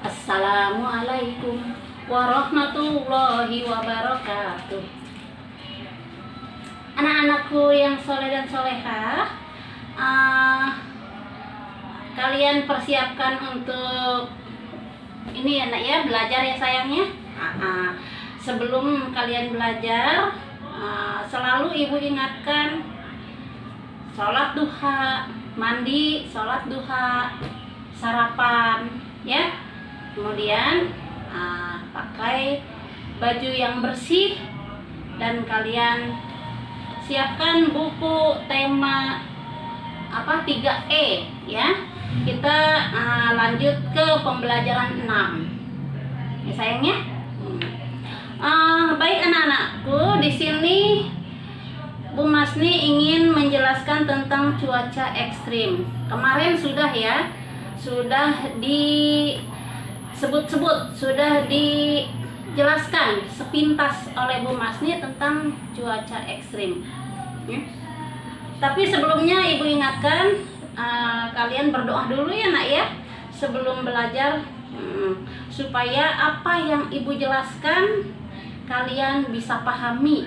Assalamualaikum warahmatullahi wabarakatuh. Anak-anakku yang soleh dan solehah, kalian persiapkan untuk ini ya nak ya, belajar ya sayangnya. Sebelum kalian belajar, selalu ibu ingatkan sholat duha, mandi, sholat duha, sarapan ya. Kemudian pakai baju yang bersih dan kalian siapkan buku tema 3E ya. Kita lanjut ke pembelajaran 6 ya sayangnya. Baik anak-anakku, di sini Bu Masni ingin menjelaskan tentang cuaca ekstrim. Kemarin sudah ya, sudah disebut-sebut, sudah dijelaskan sepintas oleh Bu Masni tentang cuaca ekstrim ya. Tapi sebelumnya ibu ingatkan kalian berdoa dulu ya nak ya sebelum belajar, supaya apa yang ibu jelaskan kalian bisa pahami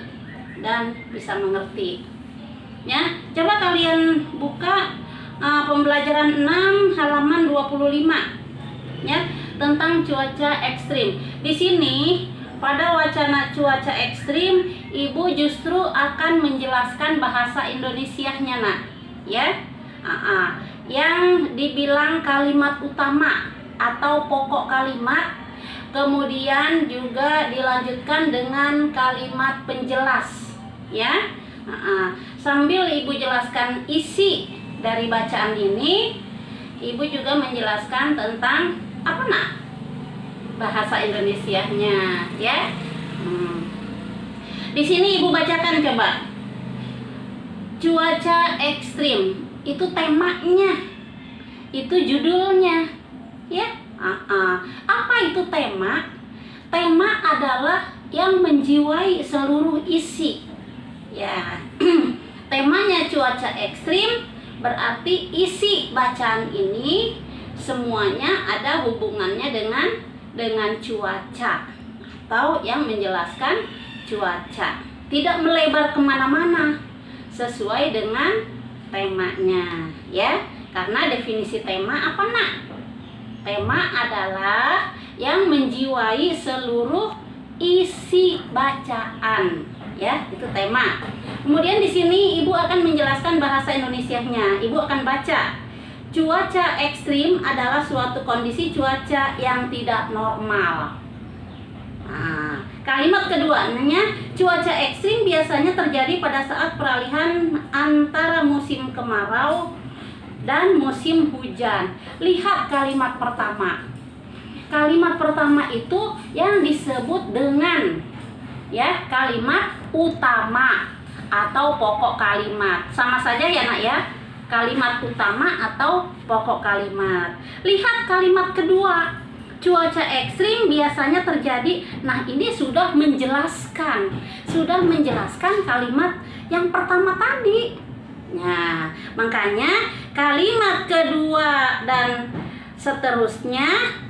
dan bisa mengerti ya. Coba kalian buka pembelajaran 6 halaman 25 ya, tentang cuaca ekstrim. Di sini pada wacana cuaca ekstrim, ibu justru akan menjelaskan bahasa Indonesianya nak ya. Yang dibilang kalimat utama atau pokok kalimat, kemudian juga dilanjutkan dengan kalimat penjelas ya. Sambil ibu jelaskan isi dari bacaan ini, ibu juga menjelaskan tentang apa nak bahasa Indonesianya ya. Di sini ibu bacakan coba. Cuaca ekstrim itu temanya, itu judulnya ya. Apa itu tema? Tema adalah yang menjiwai seluruh isi ya. Temanya cuaca ekstrim berarti isi bacaan ini semuanya ada hubungannya dengan cuaca atau yang menjelaskan cuaca, tidak melebar kemana-mana, sesuai dengan temanya ya. Karena definisi tema apa nak? Tema adalah yang menjiwai seluruh isi bacaan ya, itu tema. Kemudian di sini ibu akan menjelaskan bahasa Indonesianya. Ibu akan baca. Cuaca ekstrim adalah suatu kondisi cuaca yang tidak normal. Kalimat keduanya, cuaca ekstrim biasanya terjadi pada saat peralihan antara musim kemarau dan musim hujan. Lihat kalimat pertama. Kalimat pertama itu yang disebut dengan ya kalimat utama atau pokok kalimat. Sama saja ya nak ya, kalimat utama atau pokok kalimat. Lihat kalimat kedua, cuaca ekstrim biasanya terjadi. Nah ini sudah menjelaskan kalimat yang pertama tadi. Nah makanya kalimat kedua dan seterusnya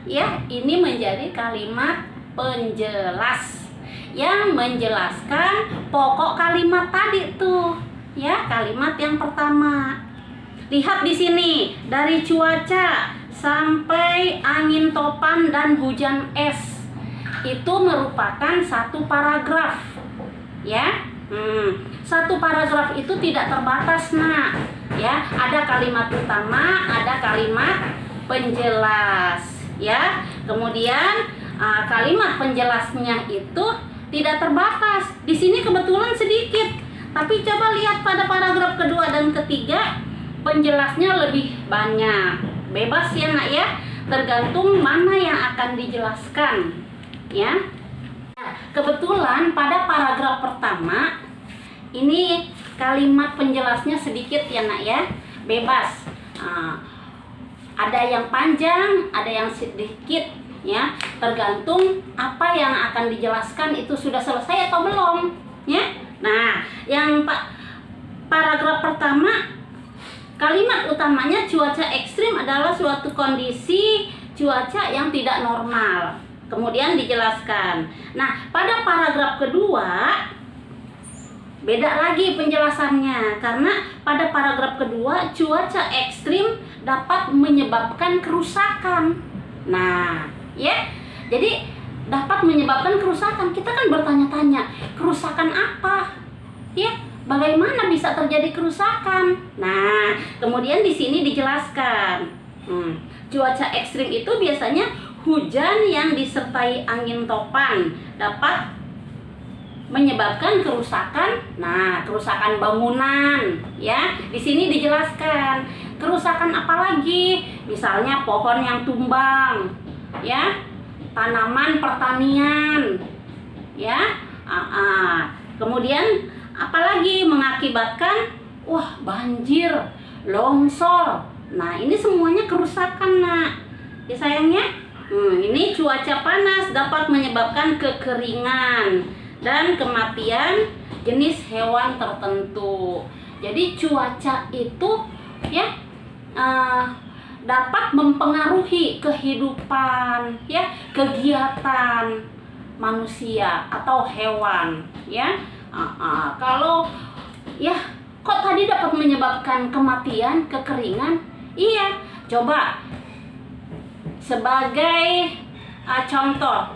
ya, ini menjadi kalimat penjelas yang menjelaskan pokok kalimat tadi tuh ya, kalimat yang pertama. Lihat di sini, dari cuaca sampai angin topan dan hujan es itu merupakan satu paragraf ya. Satu paragraf itu tidak terbatas nak ya, ada kalimat utama, ada kalimat penjelas ya. Kemudian kalimat penjelasnya itu tidak terbatas. Di sini kebetulan sedikit, tapi coba lihat pada paragraf kedua dan ketiga, penjelasnya lebih banyak. Bebas ya nak ya, tergantung mana yang akan dijelaskan ya. Kebetulan pada paragraf pertama ini kalimat penjelasnya sedikit ya nak ya, bebas. Ada yang panjang, ada yang sedikit ya, tergantung apa yang akan dijelaskan itu sudah selesai atau belum ya. Nah yang paragraf pertama, kalimat utamanya cuaca ekstrim adalah suatu kondisi cuaca yang tidak normal. Kemudian dijelaskan. Nah, pada paragraf kedua beda lagi penjelasannya, karena pada paragraf kedua cuaca ekstrim dapat menyebabkan kerusakan. Nah, ya. Jadi dapat menyebabkan kerusakan. Kita kan bertanya-tanya, kerusakan apa? Ya, bagaimana bisa terjadi kerusakan? Nah, kemudian di sini dijelaskan. Cuaca ekstrim itu biasanya hujan yang disertai angin topan dapat menyebabkan kerusakan. Nah, kerusakan bangunan, ya. Di sini dijelaskan. Kerusakan apa lagi? Misalnya pohon yang tumbang, ya. Tanaman pertanian, ya. Kemudian apalagi mengakibatkan banjir, longsor. Nah, ini semuanya kerusakan, Nak. Ya sayangnya. Ini cuaca panas dapat menyebabkan kekeringan dan kematian jenis hewan tertentu. Jadi cuaca itu ya dapat mempengaruhi kehidupan, ya, kegiatan manusia atau hewan, ya. Kalau ya kok tadi dapat menyebabkan kematian, kekeringan? Iya, coba sebagai contoh,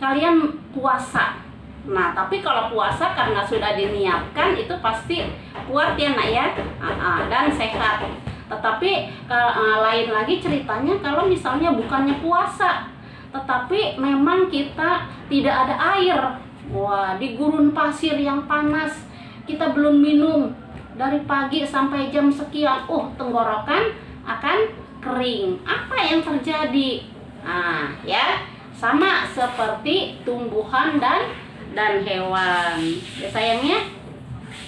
kalian puasa. Nah, tapi kalau puasa karena sudah diniatkan itu pasti kuat ya, Nak, ya, dan sehat. Tetapi lain lagi ceritanya kalau misalnya bukannya puasa, tetapi memang kita tidak ada air. Wah, di gurun pasir yang panas, kita belum minum dari pagi sampai jam sekian. Tenggorokan akan kering. Apa yang terjadi? Ya, sama seperti tumbuhan dan hewan. Ya sayangnya.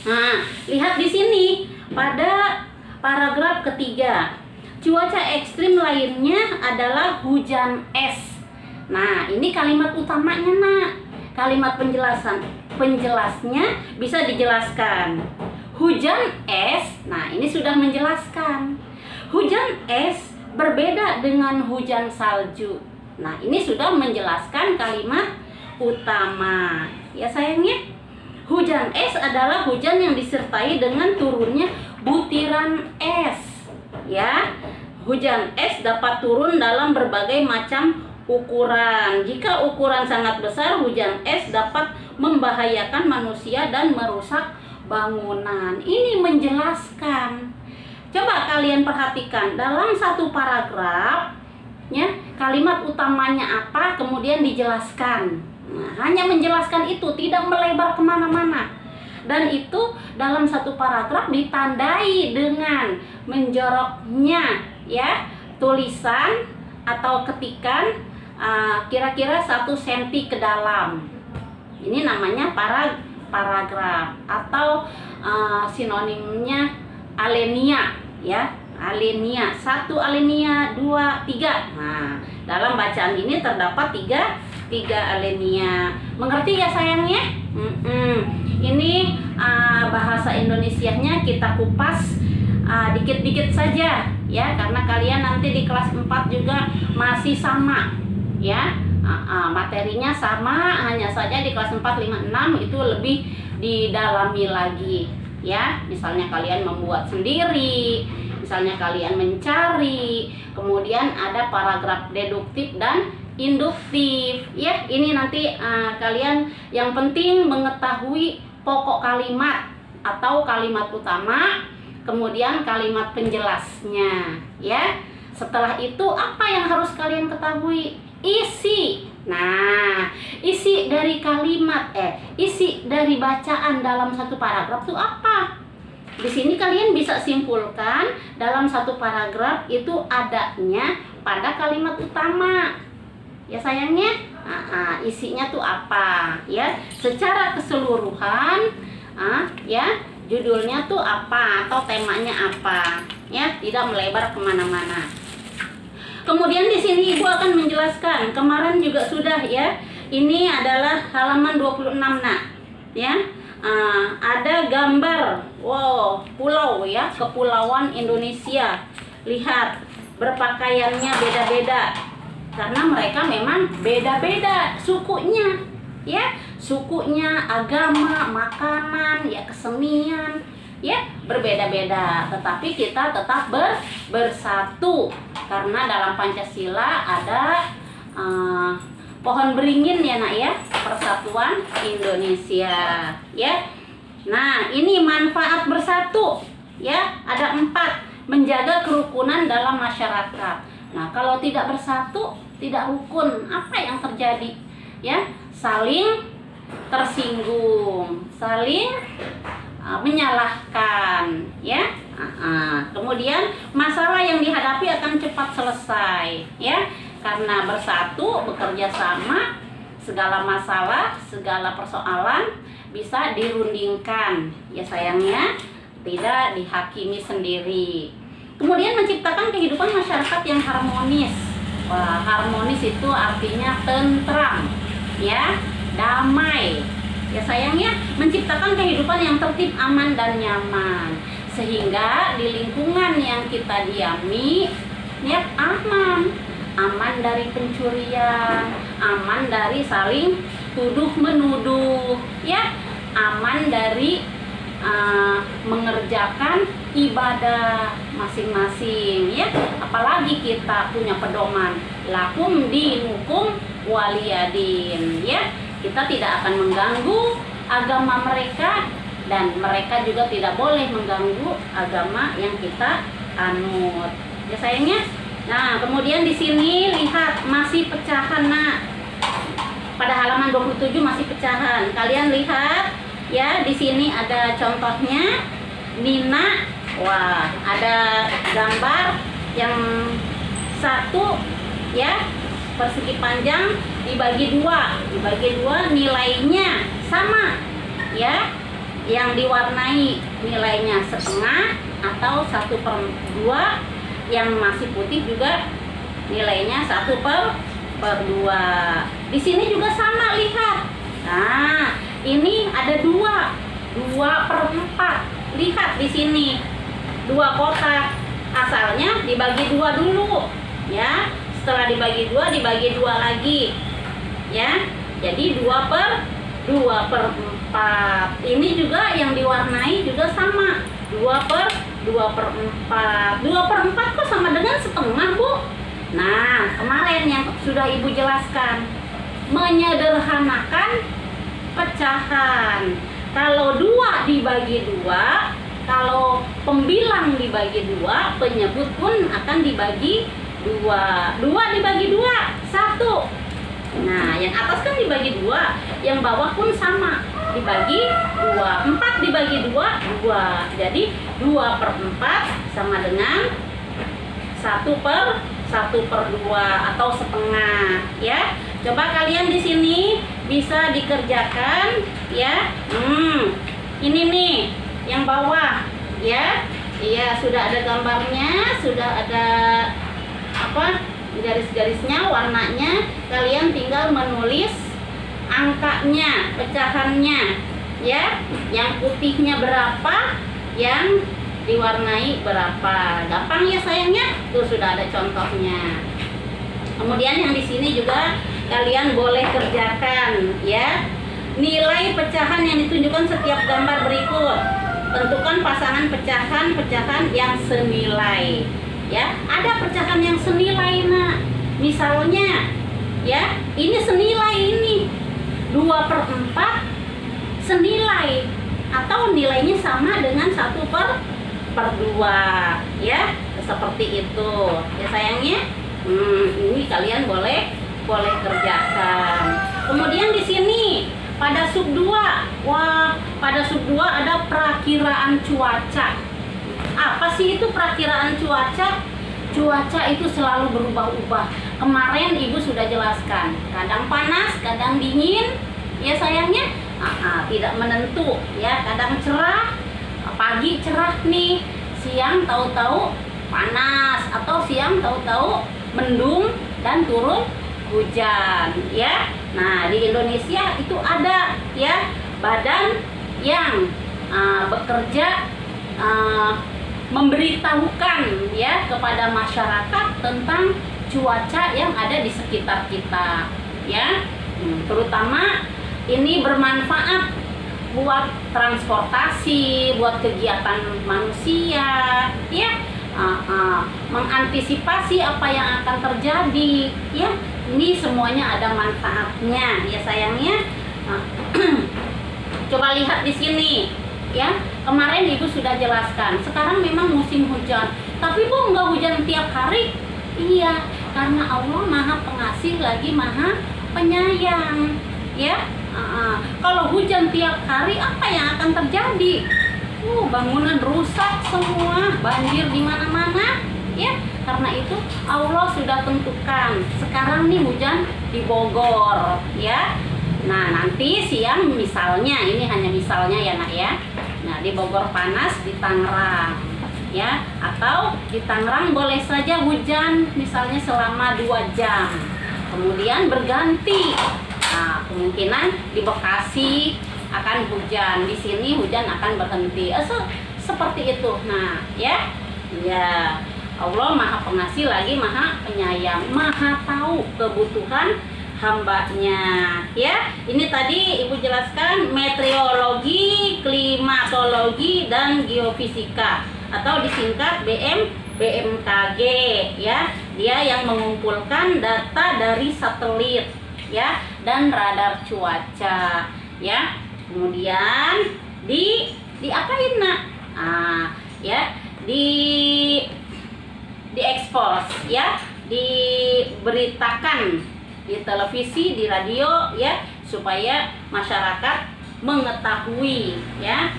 Nah, lihat di sini pada paragraf ketiga. Cuaca ekstrim lainnya adalah hujan es. Nah, ini kalimat utamanya, Nak. Kalimat penjelasnya bisa dijelaskan. Hujan es. Nah, ini sudah menjelaskan. Hujan es berbeda dengan hujan salju. Nah, ini sudah menjelaskan kalimat utama. Ya sayangnya. Hujan es adalah hujan yang disertai dengan turunnya butiran es. Ya. Hujan es dapat turun dalam berbagai macam ukuran. Jika ukuran sangat besar, hujan es dapat membahayakan manusia dan merusak bangunan. Ini menjelaskan. Coba kalian perhatikan dalam satu paragraf, ya, kalimat utamanya apa, kemudian dijelaskan. Nah, hanya menjelaskan itu, tidak melebar kemana-mana. Dan itu dalam satu paragraf ditandai dengan menjoroknya, ya, tulisan atau ketikan kira-kira 1 cm ke dalam. Ini namanya paragraf atau sinonimnya alinea, ya. Alinea, 1 alinea, 2, 3. Nah, dalam bacaan ini terdapat tiga alinea. Mengerti ya sayangnya? Ini bahasa Indonesianya kita kupas dikit-dikit saja, ya, karena kalian nanti di kelas 4 juga masih sama, ya. Materinya sama, hanya saja di kelas 4, 5, 6 itu lebih didalami lagi, ya. Misalnya kalian membuat sendiri, misalnya kalian mencari, kemudian ada paragraf deduktif dan induktif, ya. Ini nanti kalian yang penting mengetahui pokok kalimat atau kalimat utama, kemudian kalimat penjelasnya, ya. Setelah itu apa yang harus kalian ketahui? Isi. Nah, isi dari kalimat isi dari bacaan dalam satu paragraf itu apa? Di sini kalian bisa simpulkan dalam satu paragraf itu adanya pada kalimat utama. Ya sayangnya, isinya tuh apa? Ya, secara keseluruhan, ya, judulnya tuh apa atau temanya apa? Ya, tidak melebar kemana-mana. Kemudian di sini Ibu akan menjelaskan. Kemarin juga sudah, ya. Ini adalah halaman 26, Nak. Ya. Ada gambar, pulau, ya, kepulauan Indonesia. Lihat, berpakaiannya beda-beda. karena mereka memang beda-beda sukunya, ya, sukunya, agama, makanan, ya, kesenian, ya, berbeda-beda. Tetapi kita tetap bersatu karena dalam Pancasila ada pohon beringin ya nak ya, Persatuan Indonesia, ya. Nah, ini manfaat bersatu, ya, ada 4. Menjaga kerukunan dalam masyarakat. Nah, kalau tidak bersatu, tidak rukun, apa yang terjadi? Ya, saling tersinggung, saling menyalahkan, ya. Kemudian masalah yang dihadapi akan cepat selesai, ya. Karena bersatu, bekerja sama, segala masalah, segala persoalan bisa dirundingkan, ya sayangnya, tidak dihakimi sendiri. Kemudian menciptakan kehidupan masyarakat yang harmonis. Wah, harmonis itu artinya tentram, ya, damai. Ya sayangnya, menciptakan kehidupan yang tertib, aman, dan nyaman. Sehingga di lingkungan yang kita diami, ya, aman dari pencurian, aman dari saling tuduh menuduh, ya, aman dari mengerjakan ibadah masing-masing, ya. Apalagi kita punya pedoman lakum dinukum waliyadin, ya. Kita tidak akan mengganggu agama mereka dan mereka juga tidak boleh mengganggu agama yang kita anut, ya sayangnya. Nah, kemudian di sini lihat masih pecahan, nak. Pada halaman 27 masih pecahan. Kalian lihat ya, di sini ada contohnya Nina. Wah, ada gambar yang satu, ya, persegi panjang dibagi dua nilainya sama, ya. Yang diwarnai nilainya setengah atau 1/2, yang masih putih juga nilainya 1/2. Di sini juga sama, lihat. Nah, ini ada 2/4. Lihat di sini 2 kotak. Asalnya dibagi 2 dulu, ya. Setelah dibagi 2 lagi, ya. Jadi 2/4. Ini juga yang diwarnai juga sama, 2/4. 2/4 kok sama dengan setengah, Bu? Nah, kemarin yang sudah Ibu jelaskan, menyederhanakan pecahan. Kalau 2 dibagi 2, kalau pembilang dibagi 2, penyebut pun akan dibagi 2. 2 dibagi 2, 1. Nah, yang atas kan dibagi 2, yang bawah pun sama, dibagi 2. 4 dibagi 2, 2. Jadi 2/4 sama dengan 1/2 atau setengah, ya. Coba kalian di sini bisa dikerjakan, ya. Ini nih yang bawah, ya. Iya, sudah ada gambarnya, sudah ada garis-garisnya, warnanya. Kalian tinggal menulis angkanya, pecahannya, ya. Yang putihnya berapa, yang diwarnai berapa. Gampang ya sayangnya. Tuh sudah ada contohnya. Kemudian yang di sini juga kalian boleh kerjakan, ya. Nilai pecahan yang ditunjukkan setiap gambar berikut. Tentukan pasangan pecahan yang senilai. Ya, ada pecahan yang senilai, nak. Misalnya, ya, ini senilai ini 2/4 senilai atau nilainya sama dengan 1/2, ya, seperti itu. Ya sayangnya, ini kalian boleh kerjakan. Kemudian di sini pada sub 2, wah, pada sub 2 ada perakiraan cuaca. Apa sih itu perakiraan cuaca? Cuaca itu selalu berubah-ubah. Kemarin Ibu sudah jelaskan, kadang panas, kadang dingin, ya sayangnya, tidak menentu, ya. Kadang cerah, pagi cerah nih, siang tahu-tahu panas, atau siang tahu-tahu mendung dan turun hujan, ya. Nah, di Indonesia itu ada, ya, badan yang bekerja memberitahukan, ya, kepada masyarakat tentang cuaca yang ada di sekitar kita, ya. Terutama ini bermanfaat buat transportasi, buat kegiatan manusia, ya. Mengantisipasi apa yang akan terjadi, ya. Ini semuanya ada manfaatnya, ya sayangnya. Coba lihat di sini, ya. Kemarin Ibu sudah jelaskan. Sekarang memang musim hujan, tapi Bu nggak hujan tiap hari. Iya, karena Allah Maha Pengasih lagi Maha Penyayang, ya. Kalau hujan tiap hari, apa yang akan terjadi? Bangunan rusak semua, banjir di mana-mana, ya. Karena itu Allah sudah tentukan. Sekarang nih hujan di Bogor, ya. Nah, nanti siang misalnya, ini hanya misalnya ya Nak ya. Nah, di Bogor panas, di Tangerang, ya. Atau di Tangerang boleh saja hujan misalnya selama 2 jam. Kemudian berganti. Nah, kemungkinan di Bekasi akan hujan, di sini hujan akan berhenti. Seperti itu. Nah, ya. Ya, Allah Maha Pengasih lagi Maha Penyayang, Maha tahu kebutuhan hambanya, ya. Ini tadi Ibu jelaskan meteorologi, klimatologi, dan geofisika atau disingkat BMKG, ya. Dia yang mengumpulkan data dari satelit, ya, dan radar cuaca, ya. Kemudian diapain Nak? Ya, diekspos, ya, diberitakan di televisi, di radio, ya, supaya masyarakat mengetahui, ya,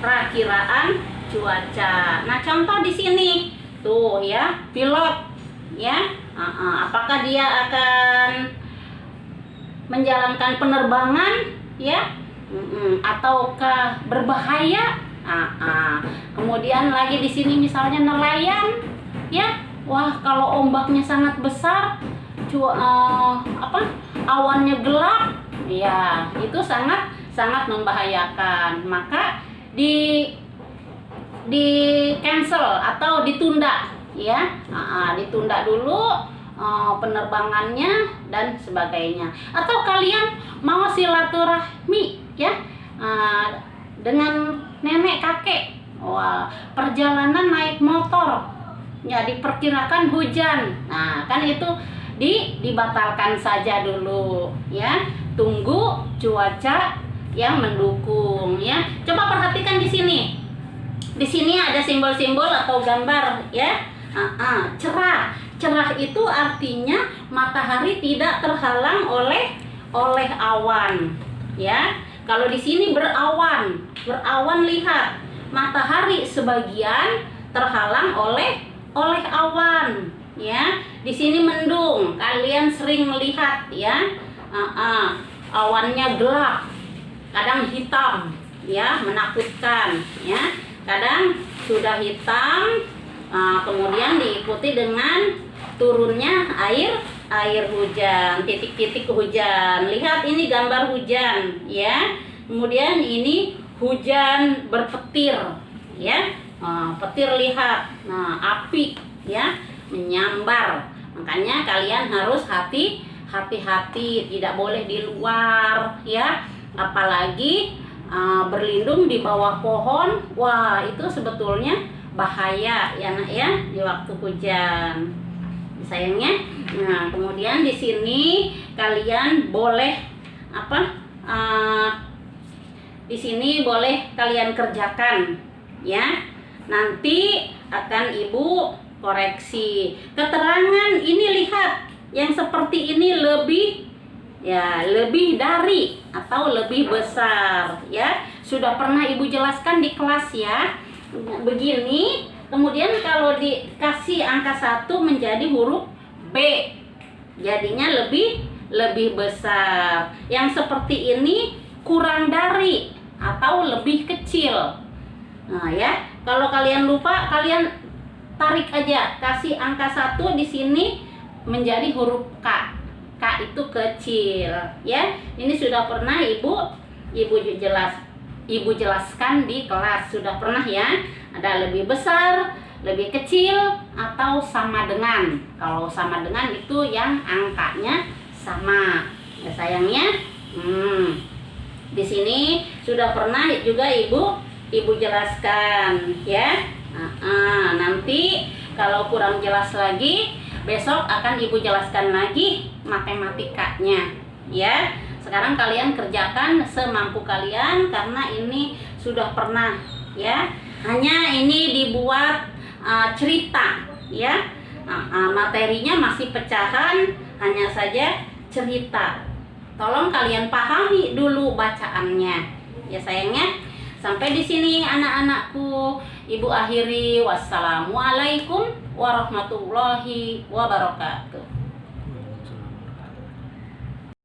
perakiraan cuaca. Nah, contoh di sini tuh, ya, pilot, ya, apakah dia akan menjalankan penerbangan, ya, ataukah berbahaya? Kemudian lagi di sini misalnya nelayan, ya, wah kalau ombaknya sangat besar, awannya gelap, ya, itu sangat membahayakan. Maka di cancel atau ditunda, ya, ditunda dulu penerbangannya dan sebagainya. Atau kalian mau silaturahmi, ya, dengan nenek kakek, perjalanan naik motor, ya, diperkirakan hujan. Nah, kan itu dibatalkan saja dulu, ya. Tunggu cuaca yang mendukung, ya. Coba perhatikan di sini. Di sini ada simbol-simbol atau gambar, ya. Cerah. Cerah itu artinya matahari tidak terhalang oleh awan, ya. Kalau di sini berawan, lihat matahari sebagian terhalang oleh awan, ya. Di sini mendung, kalian sering melihat, ya. Awannya gelap, kadang hitam, ya, menakutkan, ya. Kadang sudah hitam, kemudian diikuti dengan turunnya air hujan, titik-titik hujan. Lihat ini gambar hujan, ya. Kemudian ini hujan berpetir, ya. Petir lihat. Nah, api, ya, menyambar. Makanya kalian harus hati-hati, tidak boleh di luar, ya. Apalagi berlindung di bawah pohon. Wah, itu sebetulnya bahaya, ya Nak, ya, di waktu hujan. Sayangnya. Nah, kemudian di sini kalian boleh di sini boleh kalian kerjakan, ya. Nanti akan Ibu koreksi. Keterangan ini lihat yang seperti ini lebih dari atau lebih besar, ya. Sudah pernah Ibu jelaskan di kelas, ya. Begini. Kemudian kalau dikasih angka 1 menjadi huruf B, jadinya lebih besar. Yang seperti ini kurang dari atau lebih kecil. Nah, ya, kalau kalian lupa, kalian tarik aja, kasih angka 1 di sini menjadi huruf K. K itu kecil, ya. Ini sudah pernah Ibu jelaskan di kelas, sudah pernah, ya. Ada lebih besar, lebih kecil atau sama dengan. Kalau sama dengan itu yang angkanya sama. Ya sayangnya. Di sini sudah pernah juga ibu jelaskan ya. Nanti kalau kurang jelas lagi, besok akan ibu jelaskan lagi matematikanya ya. Sekarang kalian kerjakan semampu kalian karena ini sudah pernah ya. Hanya ini dibuat cerita ya. Materinya masih pecahan, hanya saja cerita. Tolong kalian pahami dulu bacaannya ya sayangnya. Sampai di sini anak-anakku, ibu akhiri. Wassalamualaikum warahmatullahi wabarakatuh.